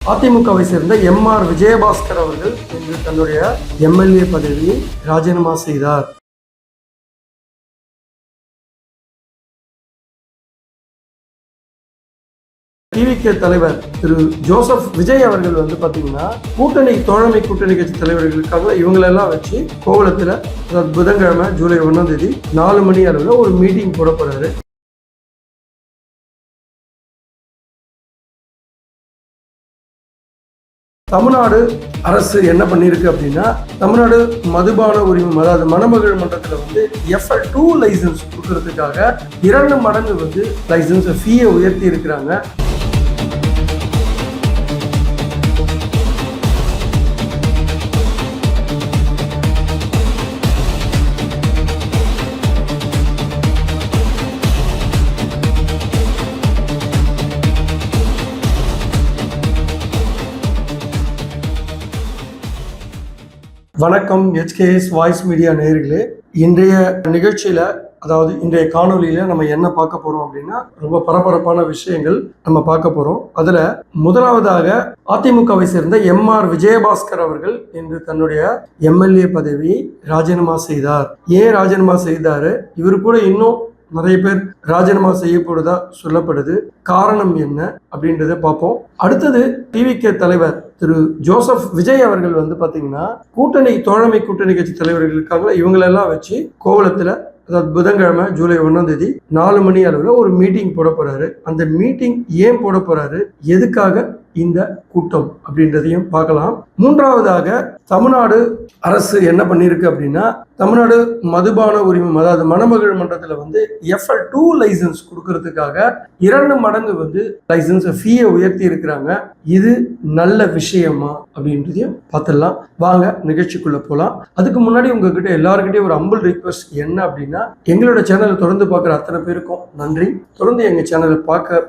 அதிமுகவை சேர்ந்த எம்.ஆர். விஜயபாஸ்கர் அவர்கள் இன்று தன்னுடைய எம்எல்ஏ பதவியை ராஜினாமா செய்தார். டிவிகே தலைவர் திரு ஜோசப் விஜய் அவர்கள் பாத்தீங்கன்னா தோழமை கூட்டணி கட்சி தலைவர்களுக்காக இவங்களெல்லாம் வச்சு கோவளத்துல புதன்கிழமை ஜூலை 1ஆம் தேதி 4 மணி அளவில் ஒரு மீட்டிங் போட போறாரு. தமிழ்நாடு அரசு என்ன பண்ணிருக்கு அப்படின்னா, தமிழ்நாடு மதுபான உரிமம் அதாவது மணமகள் மன்றத்தில் FL2 லைசன்ஸ் கொடுக்கறதுக்காக 2 மடங்கு லைசன்ஸ் ஃபீயை உயர்த்தி இருக்கிறாங்க. வணக்கம் HKS வாய்ஸ் மீடியா நேயர்களே. இன்றைய நிகழ்ச்சியில அதாவது இன்றைய காணொலியில நம்ம என்ன பார்க்க போறோம் அப்படின்னா, ரொம்ப பரபரப்பான விஷயங்கள் நம்ம பார்க்க போறோம். அதுல முதலாவதாக அதிமுகவை சேர்ந்த எம்.ஆர். விஜயபாஸ்கர் அவர்கள் இன்று தன்னுடைய எம்எல்ஏ பதவியை ராஜினாமா செய்தார். ஏன் ராஜினாமா செய்தாரு? இவரு கூட இன்னும் நிறைய பேர் ராஜினாமா செய்யப்படுதா சொல்லப்படுது. காரணம் என்ன அப்படின்றத பார்ப்போம். அடுத்தது டிவிகே தலைவர் திரு ஜோசப் விஜய் அவர்கள் பாத்தீங்கன்னா தோழமை கூட்டணி கட்சி தலைவர்களுக்காக இவங்களெல்லாம் வச்சு கோவளத்துல அதாவது புதன்கிழமை ஜூலை 1ஆம் தேதி 4 மணி அளவில் ஒரு மீட்டிங் போட போறாரு. அந்த மீட்டிங் ஏன் போட போறாரு, எதுக்காக இந்த கூட்டம் அப்படின்றதையும் பார்க்கலாம். மூன்றாவதாக தமிழ்நாடு அரசு என்ன பண்ணிருக்கு அப்படின்னா, தமிழ்நாடு மதுபான உரிமம் அதாவது மணமகள் மன்றத்தில் FL2 லைசன்ஸ் கொடுக்கறதுக்காக 2 மடங்கு லைசன்ஸ் ஃபீயை உயர்த்தி இருக்கிறாங்க. இது நல்ல விஷயமா அப்படின்றதையும் பார்த்துடலாம். வாங்க நிகழ்ச்சிக்குள்ள போகலாம். அதுக்கு முன்னாடி உங்ககிட்ட எல்லாருக்கிட்டையும் ஒரு ஹம்பிள் ரிக்வெஸ்ட் என்ன அப்படின்னா, எங்களோட சேனலை தொடர்ந்து பார்க்குற அத்தனை பேருக்கும் நன்றி. தொடர்ந்து எங்க சேனலை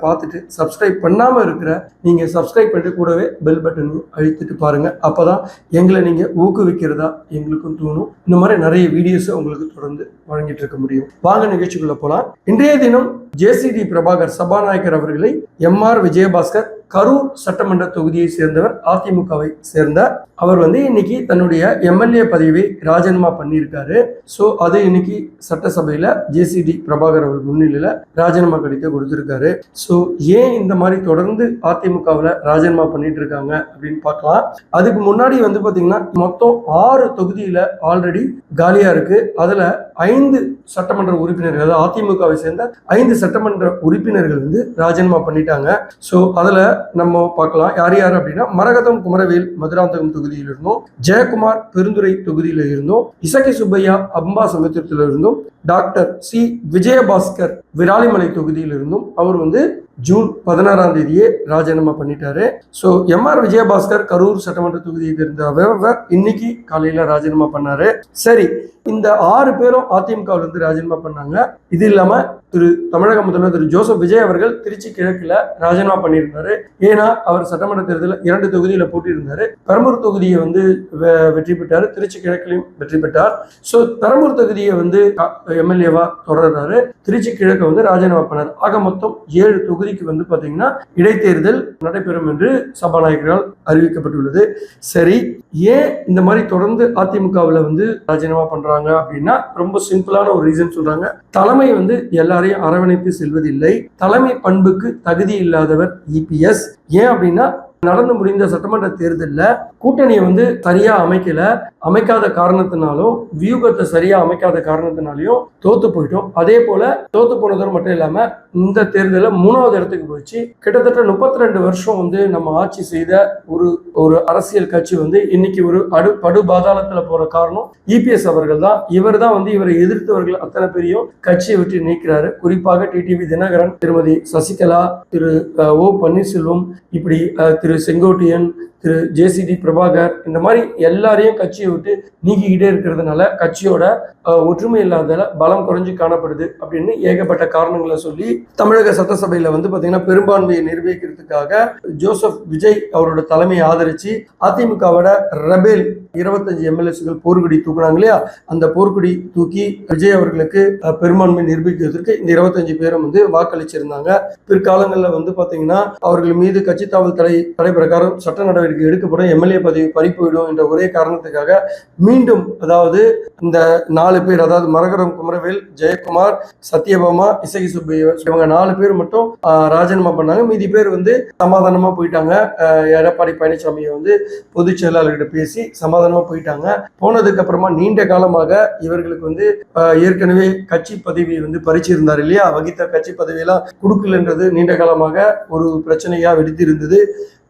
பார்த்துட்டு சப்ஸ்கிரைப் பண்ணாம இருக்கிற நீங்க சப்ஸ்கிரைப் பண்ணிட்டு கூடவே பெல் பட்டனையும் அழுத்திட்டு பாருங்க. அப்பதான் எங்களை நீங்க ஊக்குவிக்கிறதா எங்களுக்கும் தோணும். இந்த மாதிரி நிறைய வீடியோஸ் உங்களுக்கு தொடர்ந்து வழங்கிட்டு இருக்க முடியும். வாங்க நிகழ்ச்சிக்குள்ள போலாம். இன்றைய தினம் ஜேசிடி பிரபாகர் சபாநாயகர் அவர்களை எம்.ஆர். விஜயபாஸ்கர் கரூர் சட்டமன்ற தொகுதியை சேர்ந்தவர், அதிமுகவை சேர்ந்த அவர் இன்னைக்கு தன்னுடைய எம்எல்ஏ பதவியை ராஜினாமா பண்ணியிருக்காரு. ஸோ அது இன்னைக்கு சட்டசபையில ஜேசிடி பிரபாகர் அவர் முன்னிலையில ராஜினாமா கடிதத்தை கொடுத்திருக்காரு. ஸோ ஏன் இந்த மாதிரி தொடர்ந்து அதிமுகவில் ராஜினாமா பண்ணிட்டு இருக்காங்க அப்படின்னு பார்க்கலாம். அதுக்கு முன்னாடி பாத்தீங்கன்னா மொத்தம் 6 தொகுதியில ஆல்ரெடி காலியா இருக்கு. அதுல 5 சட்டமன்ற உறுப்பினர்கள் அதாவது அதிமுகவை சேர்ந்த 5 சட்டமன்ற உறுப்பினர்கள் ராஜினாமா பண்ணிட்டாங்க. ஸோ அதுல நம்ம பார்க்கலாம் யார் யார் அப்படின்னா, மரகதம் குமரவேல் மதுராந்தகம் தொகுதியில் இருந்தோம், ஜெயக்குமார் பெருந்துறை தொகுதியில இருந்தோம், இசக்கி சுப்பையா அம்பா சமுத்திரத்தில் இருந்தோம், டாக்டர் சி விஜயபாஸ்கர் விராலிமலை தொகுதியில் இருந்தும் அவர் ஜூன் 16ஆம் தேதியே ராஜினாமா பண்ணிட்டாரு. So MR. விஜயபாஸ்கர் கரூர் சட்டமன்ற தொகுதியை சேர்ந்த அவர் இன்னைக்கு காலையில ராஜினாமா பண்ணாரு. சரி, இந்த 6 பேரும் அதிமுகவில் ராஜினாமா பண்ணாங்க. இது இல்லாம தமிழக முதல்வர் திரு ஜோசப் விஜய் அவர்கள் திருச்சி கிழக்குல ராஜினாமா பண்ணியிருந்தாரு. ஏன்னா அவர் சட்டமன்ற தேர்தலில் 2 தொகுதியில போட்டியிருந்தாரு. பெரம்பூர் தொகுதியை வெற்றி பெற்றாரு, திருச்சி கிழக்கிலையும் வெற்றி பெற்றார். ஸோ பெரம்பூர் தொகுதியை எம்எல்ஏவா தொடர்றாரு, திருச்சி கிழக்கு ராஜினாமா பண்ணார். ஆக மொத்தம் 7 தொகுதிக்கு பாத்தீங்கன்னா இடைத்தேர்தல் நடைபெறும் என்று சபாநாயகரால் அறிவிக்கப்பட்டுள்ளது. சரி, ஏன் இந்த மாதிரி தொடர்ந்து அதிமுகவில் ராஜினாமா பண்றாங்க அப்படின்னா, ரொம்ப சிம்பிளான ஒரு ரீசன் சொல்றாங்க. தலைமை எல்லாரையும் அரவணைத்து செல்வதில்லை, தலைமை பண்புக்கு தகுதி இல்லாதவர் EPS. ஏன் அப்படின்னா, நடந்து முடிந்த சட்டமன்ற தேர்தலில் கூட்டணியை சரியா அமைக்காத காரணத்தினாலும் வியூகத்தை சரியா அமைக்காத காரணத்தினாலையும் தோத்து போயிட்டோம். அதே போல தோத்து போனதோடு மட்டும் இல்லாம இந்த தேர்தலில் 3வது இடத்துக்கு போயிடுச்சு. கிட்டத்தட்ட 32 வருஷம் நம்ம ஆட்சி செய்த ஒரு அரசியல் கட்சி இன்னைக்கு ஒரு படு பாதாளத்துல போற காரணம் EPS அவர்கள் தான். இவர் தான் இவரை எதிர்த்தவர்கள் அத்தனை பேரையும் கட்சியை விட்டு நீக்கிறாரு. குறிப்பாக டிடிவி தினகரன், திருமதி சசிகலா, திரு O பன்னீர்செல்வம், இப்படி திரு செங்கோட்டையன், திரு ஜேசிடி பிரபாகர், இந்த மாதிரி எல்லாரையும் கட்சியை விட்டு நீக்கிக்கிட்டே இருக்கிறதுனால கட்சியோட ஒற்றுமை இல்லாத பலம் குறைஞ்சு காணப்படுது அப்படின்னு ஏகப்பட்ட காரணங்களை சொல்லி தமிழக சட்டசபையில பாத்தீங்கன்னா பெரும்பான்மையை நிர்வகிக்கிறதுக்காக ஜோசப் விஜய் அவரோட தலைமையை ஆதரிச்சு அதிமுகவோட ரெபேல் 25 எம்எல்ஏஸ்கள் போர்க்குடி தூக்குனாங்க இல்லையா, அந்த போர்க்குடி தூக்கி விஜய் அவர்களுக்கு பெரும்பான்மை நிரூபிக்கிறதுக்கு இந்த 25 பேரும் வாக்களிச்சிருந்தாங்க. பிற்காலங்களில் பாத்தீங்கன்னா அவர்கள் மீது கட்சி தாவல் தடை தடை பிரகாரம் சட்ட நடவடிக்கை எடுக்கப்படும், எம்எல்ஏ பதவி பறிப்போயிடும் என்ற ஒரே காரணத்துக்காக மீண்டும் அதாவது இந்த 4 பேர், அதாவது மரகரம் குமரவேல், ஜெயக்குமார், சத்யபாமா, இசகி சுப்பையா, இவங்க 4 பேர் மட்டும் ராஜினாமா பண்ணாங்க. மீதி பேர் வந்து சமாதானமா போயிட்டாங்க. எடப்பாடி பழனிசாமியை வந்து பொதுச் செயலாளர்கிட்ட பேசி சமாதானமா போயிட்டாங்க. போனதுக்கு அப்புறமா நீண்ட காலமாக இவர்களுக்கு வந்து ஏற்கனவே கட்சி பதவி வந்து பறிச்சிருந்தார் இல்லையா, வகித்த கட்சி பதவியெல்லாம் கொடுக்கலன்றது நீண்ட காலமாக ஒரு பிரச்சனையா வெடித்திருந்தது.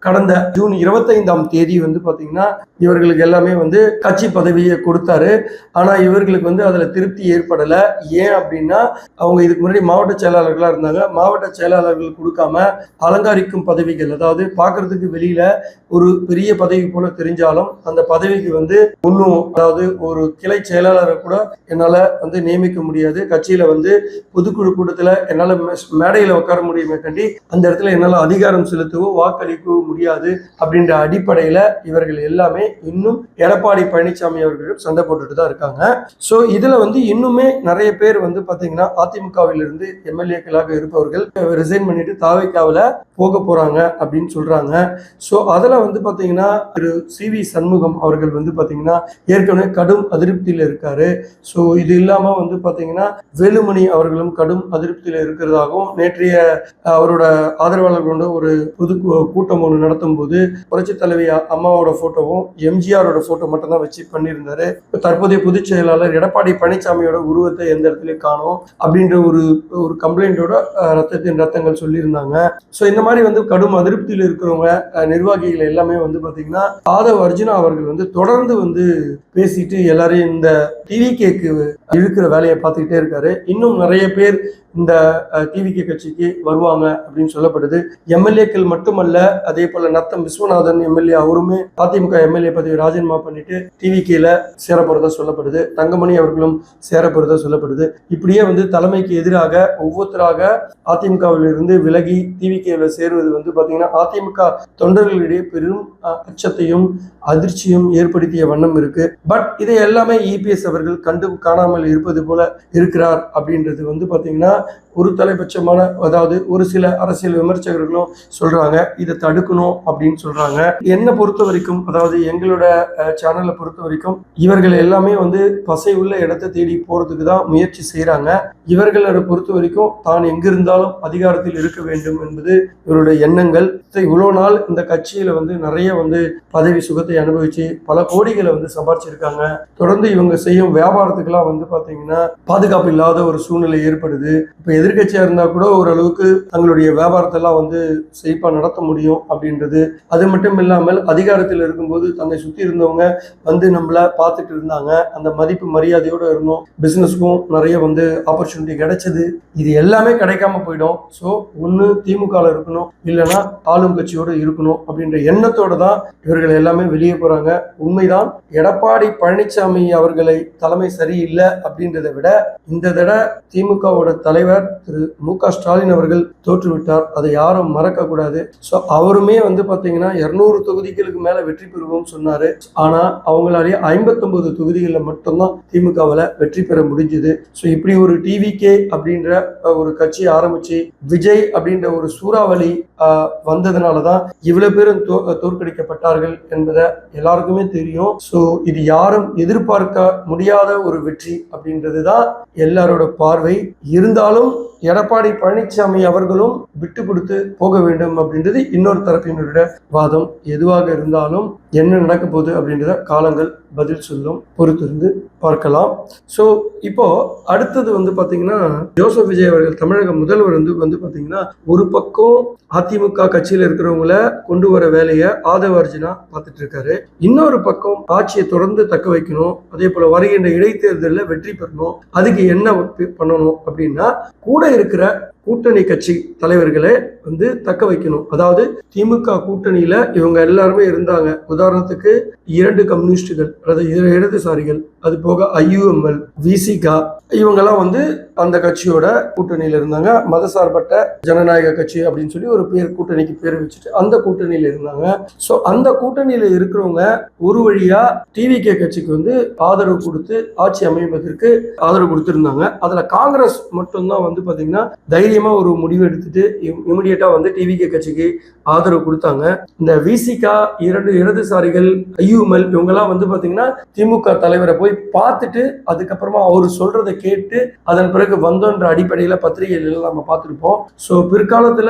கடந்த ஜூன் 25ஆம் தேதி வந்து பாத்தீங்கன்னா இவர்களுக்கு எல்லாமே வந்து கட்சி பதவியை கொடுத்தாரு. ஆனா இவர்களுக்கு வந்து அதுல திருப்தி ஏற்படல. ஏன் அப்படின்னா அவங்க இதுக்கு முன்னாடி மாவட்ட செயலாளர்களா இருந்தாங்க. மாவட்ட செயலாளர்கள் கொடுக்காம அலங்காரிக்கும் பதவிகள், அதாவது பாக்குறதுக்கு வெளியில ஒரு பெரிய பதவி போல தெரிஞ்சாலும் அந்த பதவிக்கு வந்து ஒன்றும், அதாவது ஒரு கிளை செயலாளரை கூட என்னால வந்து நியமிக்க முடியாது. கட்சியில வந்து பொதுக்குழு கூட்டத்துல என்னால மேடையில உட்கார முடியுமே கண்டி அந்த இடத்துல என்னால அதிகாரம் செலுத்தவோ வாக்களிக்கவோ முடியாது அப்படின்ற அடிப்படையில இவர்கள் எல்லாமே இன்னும் எடப்பாடி பழனிசாமி அவர்களிடம் சண்டை போட்டுட்டு தான் இருக்காங்க. சோ இதுல வந்து இன்னுமே நிறைய பேர் வந்து பாத்தீங்கன்னா அதிமுகவில் இருந்து எம்எல்ஏக்களாக இருப்பவர்கள் ரிசைன் பண்ணிட்டு தாவேக்காவில போக போறாங்க அப்படின்னு சொல்றாங்க. சோ அதுல வந்து பாத்தீங்கன்னா திரு சி.வி. சண்முகம் அவர்கள் வந்து பாத்தீங்கன்னா ஏற்கனவே கடும் அதிருப்தியில இருக்காரு. சோ இது இல்லாம வந்து பாத்தீங்கன்னா வேலுமணி அவர்களும் கடும் அதிருப்தியில இருக்கிறதாகவும் நேற்றைய அவரோட ஆதரவாளர்களோட ஒரு பொது கூட்டம் ஒன்று நடத்தும் போது புரட்சி தலைவி அம்மாவோட போட்டோவும் எம்ஜிஆரோட போட்டோ மட்டும் தான் வச்சு பண்ணியிருந்தாரு. தற்போதைய பொதுச் செயலாளர் எடப்பாடி பழனிசாமியோட உருவத்தை எந்த இடத்துலயும் காணும் அப்படின்ற ஒரு கம்ப்ளைண்டோட ரத்தங்கள் சொல்லியிருந்தாங்க. சோ இந்த மாதிரி வந்து கடும் அதிருப்தியில் இருக்கிறவங்க நிர்வாகிகள் எல்லாமே வந்து பாத்தீங்கன்னா ஆதவ் அர்ஜுனா அவர்கள் வந்து தொடர்ந்து வந்து பேசிட்டு எல்லாரையும் இந்த டிவிகேக்கு இழுக்கிற வேலையை பார்த்துக்கிட்டே இருக்காரு. இன்னும் நிறைய பேர் இந்த டிவிகே கட்சிக்கு வருவாங்க அப்படின்னு சொல்லப்படுது. எம்எல்ஏக்கள் மட்டுமல்ல, அதே போல நத்தம் விஸ்வநாதன் எம்எல்ஏ அவருமே அதிமுக எம்எல்ஏ பதவி ராஜினாமா பண்ணிட்டு டிவிகேல சேரப்போறதா சொல்லப்படுது. தங்கமணி அவர்களும் சேரப்போறதா சொல்லப்படுது. இப்படியே வந்து தலைமைக்கு எதிராக ஒவ்வொருத்தராக அதிமுகவில் இருந்து விலகி டிவிகேல சேருவது வந்து பாத்தீங்கன்னா அதிமுக தொண்டர்களிடையே பெரும் அச்சத்தையும் அதிர்ச்சியும் ஏற்படுத்திய வண்ணம் இருக்கு. பட் இதை எல்லாமே இபிஎஸ் அவர்கள் கண்டு காணாமல் இருப்பது போல இருக்கிறார் அப்படின்றது வந்து பாத்தீங்கன்னா ஒரு தலைபட்சமான, அதாவது ஒரு சில அரசியல் விமர்சகர்களும் சொல்றாங்க இதை தடுக்கணும் அப்படின்னு சொல்றாங்க. என்னை பொறுத்த வரைக்கும், அதாவது எங்களோட சேனலை பொறுத்த வரைக்கும் இவர்கள் எல்லாமே வந்து பசை உள்ள இடத்தை தேடி போறதுக்கு தான் முயற்சி செய்யறாங்க. இவர்களோட பொறுத்த வரைக்கும் தான் எங்கிருந்தாலும் அதிகாரத்தில் இருக்க வேண்டும் என்பது இவருடைய எண்ணங்கள். இவ்வளவு நாள் இந்த கட்சியில வந்து நிறைய வந்து பதவி சுகத்தை அனுபவிச்சு பல கோடிகளை வந்து சம்பாதிச்சிருக்காங்க. தொடர்ந்து இவங்க செய்யும் வியாபாரத்துக்கெல்லாம் வந்து பாத்தீங்கன்னா பாதுகாப்பு இல்லாத ஒரு சூழ்நிலை ஏற்படுது. இப்ப எதிர்கட்சியா இருந்தா கூட ஓரளவுக்கு தங்களுடைய வியாபாரத்தை எல்லாம் வந்து செழிப்பா நடத்த முடியும் அப்படின்றது. அது மட்டும் இல்லாமல் அதிகாரத்தில் இருக்கும்போது தன்னை சுத்தி இருந்தவங்க வந்து நம்மள பார்த்துட்டு இருந்தாங்க. அந்த மதிப்பு மரியாதையோட இருந்தோம். பிசினஸ்க்கும் நிறைய வந்து ஆப்பர்ச்சுனிட்டி கிடைச்சது. இது எல்லாமே கிடைக்காம போயிடும். ஸோ ஒன்று திமுக இருக்கணும், இல்லைன்னா ஆளும் கட்சியோடு இருக்கணும் அப்படின்ற எண்ணத்தோட தான் இவர்கள் எல்லாமே வெளியே போறாங்க. உண்மைதான், எடப்பாடி பழனிசாமி அவர்களை தலைமை சரியில்லை அப்படின்றத விட இந்த தடவை திமுகவோட தலைவர் திரு மு.க. ஸ்டாலின் அவர்கள் தோற்றுவிட்டார். அதை யாரும் மறக்க கூடாது. ஸோ அவருமே வந்து பாத்தீங்கன்னா 200 தொகுதிகளுக்கு மேல வெற்றி பெறுவோம் சொன்னாரு. ஆனா அவங்களாலேயே 59 தொகுதிகளில் மட்டும்தான் திமுகவில் வெற்றி பெற முடிஞ்சது. ஸோ இப்படி ஒரு டிவிகே அப்படின்ற ஒரு கட்சி ஆரம்பிச்சு விஜய் அப்படின்ற ஒரு சூறாவளி வந்ததுனாலதான் இவ்வளவு பேரும் தோற்கடிக்கப்பட்டார்கள் என்பதை எல்லாருக்குமே தெரியும். ஸோ இது யாரும் எதிர்பார்க்க முடியாத ஒரு வெற்றி அப்படின்றதுதான் எல்லாரோட பார்வை. இருந்தாலும் எடப்பாடி பழனிசாமி அவர்களும் விட்டு கொடுத்து போக வேண்டும் அப்படின்றது இன்னொரு தரப்பினருடைய வாதம். எதுவாக இருந்தாலும் என்ன நடக்க போகுது அப்படின்றத காலங்கள் பதில் சொல்லும். பொறுத்திருந்து பார்க்கலாம். ஸோ இப்போ அடுத்தது வந்து பாத்தீங்கன்னா ஜோசப் விஜய் அவர்கள், தமிழக முதல்வர் வந்து பாத்தீங்கன்னா ஒரு பக்கம் அதிமுக கட்சியில இருக்கிறவங்கள கொண்டு வர வேலையை ஆதவ அர்ஜுனா பார்த்துட்டு இருக்காரு. இன்னொரு பக்கம் ஆட்சியை தொடர்ந்து தக்க வைக்கணும், அதே போல வருகின்ற இடைத்தேர்தலில் வெற்றி பெறணும். அதுக்கு என்ன பண்ணணும் அப்படின்னா கூட இருக்கிற கூட்டணி கட்சி தலைவர்களை வந்து தக்க வைக்கணும். அதாவது திமுக கூட்டணியில இவங்க எல்லாருமே இருந்தாங்க. உதாரணத்துக்கு 2 கம்யூனிஸ்டுகள், அதாவது இடதுசாரிகள், அது போக IUML, விசிகா, இவங்கெல்லாம் வந்து அந்த கட்சியோட கூட்டணியில இருந்தாங்க. மதசார்பற்ற ஜனநாயக கட்சி அப்படின்னு சொல்லி ஒரு கூட்டணிக்கு பேர் வச்சுட்டு அந்த கூட்டணியில இருந்தாங்க. ஸோ அந்த கூட்டணியில இருக்கிறவங்க ஒரு வழியா டிவிகே கட்சிக்கு வந்து ஆதரவு கொடுத்து ஆட்சி அமைப்பதற்கு ஆதரவு கொடுத்திருந்தாங்க. அதுல காங்கிரஸ் மட்டும்தான் வந்து பாத்தீங்கன்னா தைரியமா ஒரு முடிவு எடுத்துட்டு இமீடியட்டா வந்து டிவிகே கட்சிக்கு ஆதரவு கொடுத்தாங்க. இந்த விசிகா, 2 இடதுசாரிகள், ஐயுமல் இவங்கெல்லாம் வந்து பாத்தீங்கன்னா திமுக தலைவரை போய் பார்த்துட்டு அதுக்கப்புறமா அவர் சொல்றதை கேட்டு அதன் பிறகு வந்தோன்ற அடிப்படையில பத்திரிகைகள் நம்ம பார்த்திருப்போம். ஸோ பிற்காலத்துல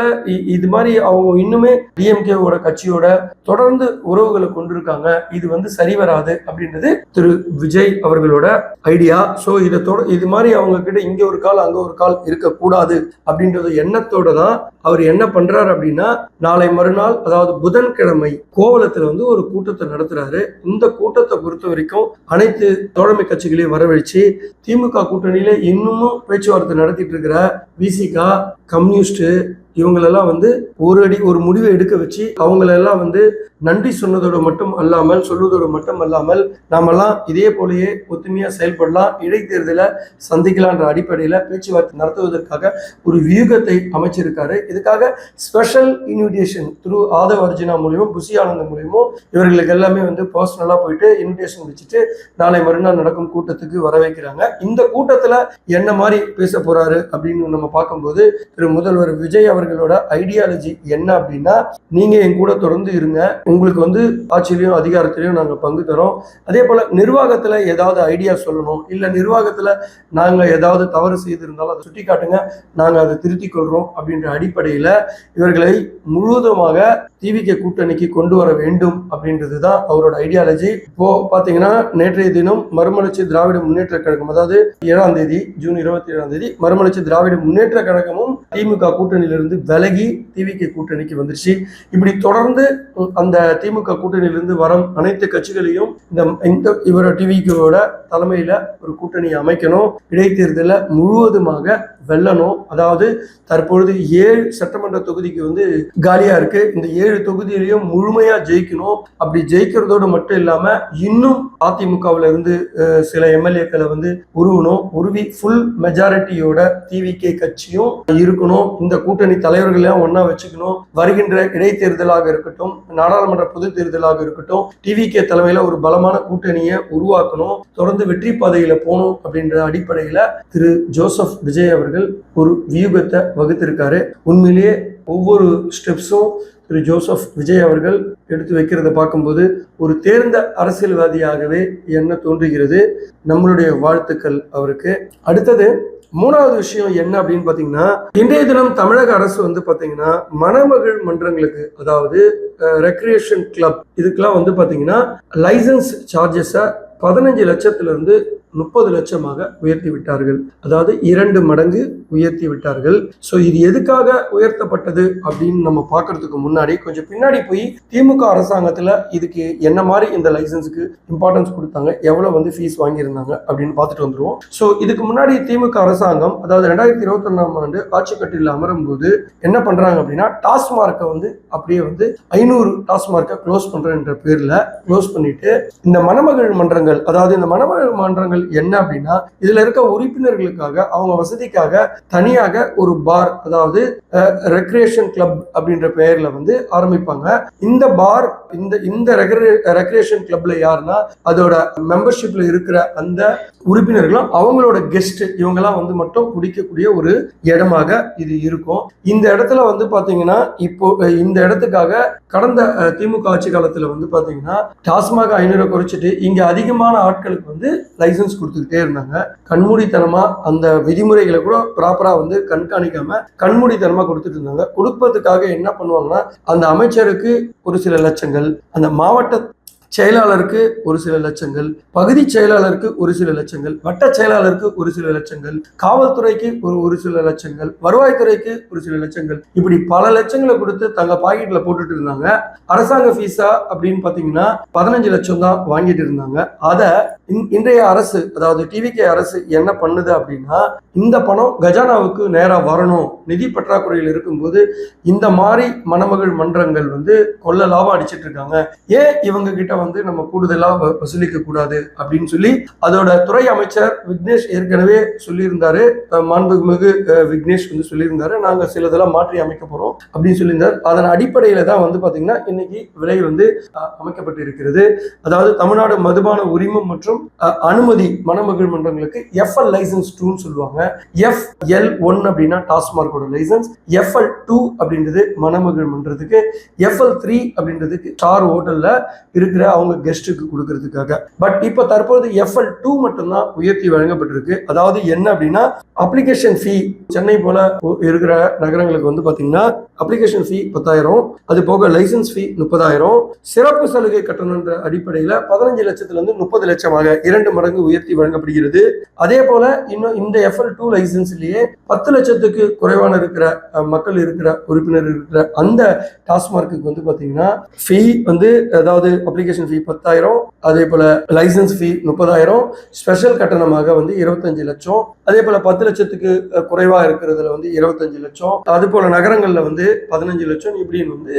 இது மாதிரி அவங்க இன்னுமே டிஎம்கேவோட கட்சியோட தொடர்ந்து உறவுகளை கொண்டிருக்காங்க. இது வந்து சரி வராது அப்படின்றது திரு விஜய் அவர்களோட ஐடியா. ஸோ இது மாதிரி அவங்க கிட்ட இங்க ஒரு கால் அங்க ஒரு கால் இருக்கக்கூடாது அப்படின்றது எண்ணத்தோட தான் அவர் என்ன பண்றாரு அப்படின்னா, நாளை மறுநாள் அதாவது புதன்கிழமை கோவளத்துல வந்து ஒரு கூட்டத்தை நடத்துறாரு. இந்த கூட்டத்தை பொறுத்த வரைக்கும் அனைத்து தோழமை கட்சிகளையும் வரவழைச்சு திமுக கூட்டணியில இன்னமும் பேச்சுவார்த்தை நடத்திட்டு இருக்கிற விசிகா, கம்யூனிஸ்ட் இவங்களெல்லாம் வந்து ஒரு முடிவை எடுக்க வச்சு அவங்களெல்லாம் வந்து நன்றி சொன்னதோடு மட்டும் அல்லாமல் சொல்வதோடு மட்டும் அல்லாமல் நாமெல்லாம் இதே போலயே ஒத்துமையா செயல்படலாம், இடைத்தேர்தலை சந்திக்கலான்ற அடிப்படையில பேச்சுவார்த்தை நடத்துவதற்காக ஒரு வியூகத்தை அமைச்சிருக்காரு. இதுக்காக special invitation through Aadhav Arjuna மூலியமும் புசி ஆனந்த் மூலியமும் இவர்களுக்கு எல்லாமே வந்து பர்சனலா போயிட்டு இன்விடேஷன் வச்சுட்டு நாளை மறுநாள் நடக்கும் கூட்டத்துக்கு வர வைக்கிறாங்க. இந்த கூட்டத்துல என்ன மாதிரி பேச போறாரு அப்படின்னு நம்ம பார்க்கும்போது திரு முதல்வர் விஜய் அவர்களோட ஐடியாலஜி என்ன அப்படின்னா, நீங்க என் கூட தொடர்ந்து இருங்க, உங்களுக்கு வந்து ஆட்சியிலையும் அதிகாரத்திலையும் நாங்க பங்கு தரோம். அதே போல நிர்வாகத்துல ஏதாவது ஐடியா சொல்லணும், இல்ல நிர்வாகத்துல நாங்க ஏதாவது தவறு செய்திருந்தாலும் அதை சுட்டி காட்டுங்க, நாங்க அதை திருத்திக் கொள்றோம் அப்படின்ற அடிப்படையில இவர்களை முழுவதுமாக டிவிகே கூட்டணிக்கு கொண்டு வர வேண்டும் அப்படின்றதுதான் அவரோட ஐடியாலஜி. இப்போ பாத்தீங்கன்னா நேற்றைய தினம் மறுமலர்ச்சி திராவிட முன்னேற்ற கழகம், அதாவது 7ஆம் தேதி ஜூன் 27ஆம் தேதி மறுமலர்ச்சி திராவிட முன்னேற்ற கழகமும் திமுக கூட்டணியிலிருந்து விலகி டிவிகே கூட்டணிக்கு வந்துருச்சு. இப்படி தொடர்ந்து அந்த திமுக கூட்டணியிலிருந்து வரும் அனைத்து கட்சிகளையும் இந்த இவர டிவிகேவோட தலைமையில ஒரு கூட்டணி அமைக்கணும், இடைத்தேர்தல முழுவதுமாக வெல்லணும். அதாவது தற்பொழுது 7 சட்டமன்ற தொகுதிக்கு வந்து காலியா இருக்கு. இந்த 7 தொகுதியிலையும் முழுமையா ஜெயிக்கணும். அப்படி ஜெயிக்கிறதோடு மட்டும் இல்லாம இன்னும் அதிமுகவுல இருந்து சில எம்எல்ஏக்களை வந்து உருவி ஃபுல் மெஜாரிட்டியோட டிவிகே கட்சியும் இருக்கணும். இந்த கூட்டணி தலைவர்களையும் ஒன்னா வச்சுக்கணும். வருகின்ற இடைத்தேர்தலாக இருக்கட்டும், நாடாளுமன்ற பொது தேர்தலாக இருக்கட்டும், டிவிகே தலைமையில ஒரு பலமான கூட்டணியை உருவாக்கணும், தொடர்ந்து வெற்றி பாதையில போகணும் அப்படின்ற அடிப்படையில திரு ஜோசப் விஜய் அவர்கள் ஒரு வியூகத்தை வகுத்திருக்காரு. உண்மையிலேயே ஒவ்வொரு ஸ்டெப்ஸும் திரு ஜோசப் விஜய் அவர்கள் எடுத்து வைக்கிறத பார்க்கும்போது ஒரு தேர்ந்த அரசியல்வாதியாகவே என்ன தோன்றுகிறது. நம்மளுடைய வாழ்த்துக்கள் அவருக்கு. அடுத்தது 3வது விஷயம் என்ன அப்படின்னு பாத்தீங்கன்னா, இன்றைய தினம் தமிழக அரசு வந்து பாத்தீங்கன்னா மணமகள் மன்றங்களுக்கு, அதாவது ரெக்ரியேஷன் கிளப், இதுக்கெல்லாம் வந்து பாத்தீங்கன்னா லைசன்ஸ் சார்ஜஸை 15 லட்சத்திலிருந்து 30 லட்சமாக உயர்த்தி விட்டார்கள். அதாவது 2 மடங்கு உயர்த்தி விட்டார்கள். ஸோ இது எதுக்காக உயர்த்தப்பட்டது அப்படின்னு நம்ம பார்க்கறதுக்கு முன்னாடி கொஞ்சம் பின்னாடி போய் திமுக அரசாங்கத்தில் இதுக்கு என்ன மாதிரி இந்த லைசன்ஸுக்கு இம்பார்ட்டன்ஸ் கொடுத்தாங்க, எவ்வளோ வந்து ஃபீஸ் வாங்கியிருந்தாங்க அப்படின்னு பார்த்துட்டு வந்துடுவோம். ஸோ இதுக்கு முன்னாடி திமுக அரசாங்கம், அதாவது 2021ஆம் ஆண்டு ஆட்சி கட்டில் அமரும் போது என்ன பண்றாங்க அப்படின்னா, டாஸ்மார்க்கை வந்து அப்படியே வந்து 500 டாஸ்மார்க்கை க்ளோஸ் பண்றன்ற பேர்ல க்ளோஸ் பண்ணிட்டு இந்த மணமகள் மன்றங்கள், அதாவது இந்த மணமகள் மன்றங்கள் என்ன அப்படின்னா, இதுல இருக்க உறுப்பினர்களுக்காக அவங்க வசதிக்காக தனியாக ஒரு பார், அதாவது ரெக்ரியேஷன் கிளப் அப்படின்ற பெயர்ல வந்து ஆரம்பிப்பாங்க. இந்த பார், இந்த ரெக்ரியேஷன் கிளப்ல யாருன்னா அதோட மெம்பர்ஷிப்ல இருக்கிற அந்த உறுப்பினர்களும் அவங்களோட கெஸ்ட் இவங்கெல்லாம் வந்து மட்டும் குடிக்கக்கூடிய ஒரு இடமாக இது இருக்கும். இந்த இடத்துல வந்து பாத்தீங்கன்னா இப்போ இந்த இடத்துக்காக கடந்த திமுக ஆட்சி காலத்துல வந்து பாத்தீங்கன்னா டாஸ்மாக 500 குறைச்சிட்டு இங்க அதிகமான ஆட்களுக்கு வந்து லைசன்ஸ் கொடுத்துக்கிட்டே இருந்தாங்க. கண்மூடித்தனமா அந்த விதிமுறைகளை கூட ப்ராப்பரா வந்து கண்காணிக்காம கண்மூடித்தனமா கொடுத்துட்டு இருந்தாங்க. கொடுப்பதுக்காக என்ன பண்ணுவாங்கன்னா, அந்த அமைச்சருக்கு ஒரு சில லட்சங்கள், அந்த மாவட்ட செயலாளருக்கு ஒரு சில லட்சங்கள், பகுதி செயலாளருக்கு ஒரு சில லட்சங்கள், வட்ட செயலாளருக்கு ஒரு சில லட்சங்கள், காவல்துறைக்கு ஒரு சில லட்சங்கள், வருவாய்த்துறைக்கு ஒரு சில லட்சங்கள், இப்படி பல லட்சங்களை கொடுத்து தங்க பாக்கெட்ல போட்டுட்டு இருந்தாங்க. அரசாங்க ஃபீஸா அப்படின்னு பாத்தீங்கன்னா 15 லட்சம் தான் வாங்கிட்டு இருந்தாங்க. அத இன்றைய அரசு, அதாவது டிவிகே அரசு என்ன பண்ணுது அப்படின்னா, இந்த பணம் கஜானாவுக்கு நேரா வரணும், நிதி பற்றாக்குறையில் இருக்கும்போது இந்த மாதிரி மணமகள் மன்றங்கள் வந்து கொள்ள லாபம் அடிச்சிட்டு இருக்காங்க, ஏன் இவங்க கிட்ட வந்து நம்ம கூடுதலா வசூலிக்க கூடாது அப்படின்னு சொல்லி அதோட துறை அமைச்சர் விக்னேஷ் ஏற்கனவே சொல்லியிருந்தாரு. மாண்புமிகு விக்னேஷ் வந்து சொல்லியிருந்தாரு, நாங்க சிலதெல்லாம் மாற்றி அமைக்க போறோம் அப்படின்னு சொல்லியிருந்தார். அதன் அடிப்படையில தான் வந்து பாத்தீங்கன்னா இன்னைக்கு விலை வந்து அமைக்கப்பட்டு இருக்கிறது. அதாவது தமிழ்நாடு மதுபான உரிமம் மற்றும் அனுமதி மணமகள் மன்றங்களுக்கு FL லைசன்ஸ் 2ன்னு சொல்லுவாங்க. FL1 அப்படின்னா டாஸ்மார்க்கோட லைசன்ஸ், FL2 அப்படின்றது மணமகள் மன்றத்துக்கு, FL3 அப்படின்றதுக்கு ஸ்டார் ஹோட்டல்ல இருக்கிற அவங்க கெஸ்ட்டுக்கு கொடுக்கறதுக்காக. பட் இப்போ தற்போது FL2 மட்டும்தான் உயர்த்தி வழங்கப்பட்டிருக்கு. அதாவது என்ன அப்படின்னா அப்ளிகேஷன் ஃபீ சென்னை போல இருக்கிற நகரங்களுக்கு வந்து பாத்தீங்கன்னா அப்ளிகேஷன் ஃபீ 10,000, அது போக லைசன்ஸ் ஃபீ 30,000, சிறப்பு சலுகை கட்டணன்ற அடிப்படையில் 15 லட்சத்துல இருந்து 30 லட்சமாக 2 மடங்கு உயர்த்தி வழங்கப்படுகிறது. அதே போல இன்னும் இந்த FL2 லைசன்ஸ்லயே 10 லட்சத்துக்கு குறைவான இருக்கிற மக்கள் இருக்கிற உறுப்பினர் இருக்கிற அந்த டாஸ்மார்க்கு வந்து பாத்தீங்கன்னா ஃபீ வந்து அதாவது அப்ளிகேஷன் ஃபீ 10,000, அதே போல லைசன்ஸ் ஃபீ 30,000, ஸ்பெஷல் கட்டணமாக வந்து 25 லட்சம், அதே போல 10 லட்சத்துக்கு குறைவா இருக்கிறதுல வந்து 25 லட்சம், அது போல நகரங்கள்ல வந்து 15 லட்சம், இப்படின்னு வந்து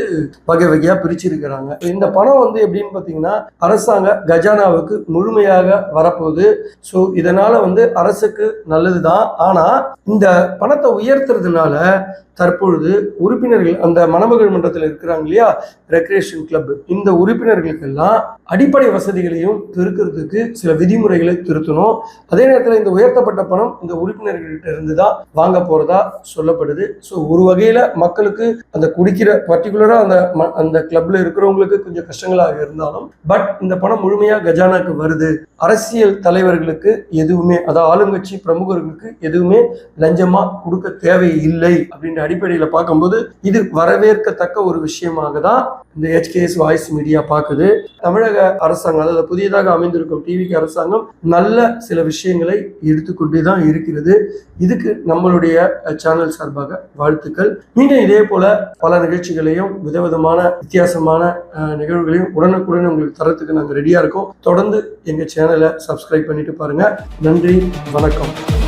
வகை வகையா பிரிச்சிருக்கிறாங்க. இந்த பணம் வந்து எப்படின்னு பாத்தீங்கன்னா அரசாங்க கஜானாவுக்கு முழுமையாக வரப்போகுது. ஸோ இதனால வந்து அரசுக்கு நல்லதுதான். ஆனா இந்த பணத்தை உயர்த்துறதுனால தற்பொழுது உறுப்பினர்கள் அந்த மணமகள் மன்றத்தில் இருக்கிறாங்க இல்லையா, ரெக்ரியேஷன் கிளப், இந்த உறுப்பினர்களுக்கெல்லாம் அடிப்படை வசதிகளையும் திருக்கிறதுக்கு சில விதிமுறைகளை திருத்தணும். அதே நேரத்தில் இந்த உயர்த்தப்பட்ட பணம் இந்த உறுப்பினர்கள்ட்ட இருந்து தான் வாங்க போறதா சொல்லப்படுது. ஸோ ஒரு வகையில மக்களுக்கு அந்த குடிக்கிற பர்டிகுலரா அந்த கிளப்ல இருக்கிறவங்களுக்கு கொஞ்சம் கஷ்டங்களாக இருந்தாலும், பட் இந்த பணம் முழுமையா கஜானாக்கு வருது. அரசியல் தலைவர்களுக்கு எதுவுமே, அதாவது ஆளுங்கட்சி பிரமுகர்களுக்கு எதுவுமே லஞ்சமா கொடுக்க தேவையில்லை அப்படின்ற அடிப்படையில் பார்க்கும்போது இது வரவேற்கத்தக்க ஒரு விஷயமாக தான் இந்த HKS வாய்ஸ் மீடியா பார்க்குது. தமிழக அரசாங்கம், அதாவது புதியதாக அமைந்திருக்கும் டிவிக்கு அரசாங்கம் நல்ல சில விஷயங்களை எடுத்துக்கொண்டே தான் இருக்கிறது. இதுக்கு நம்மளுடைய சேனல் சார்பாக வாழ்த்துக்கள். மீண்டும் இதே போல பல நிகழ்ச்சிகளையும் விதவிதமான வித்தியாசமான நிகழ்வுகளையும் உடனுக்குடன் உங்களுக்கு தரத்துக்கு நாங்கள் ரெடியா இருக்கோம். தொடர்ந்து எங்க சேனலை சப்ஸ்கிரைப் பண்ணிட்டு பாருங்க. நன்றி, வணக்கம்.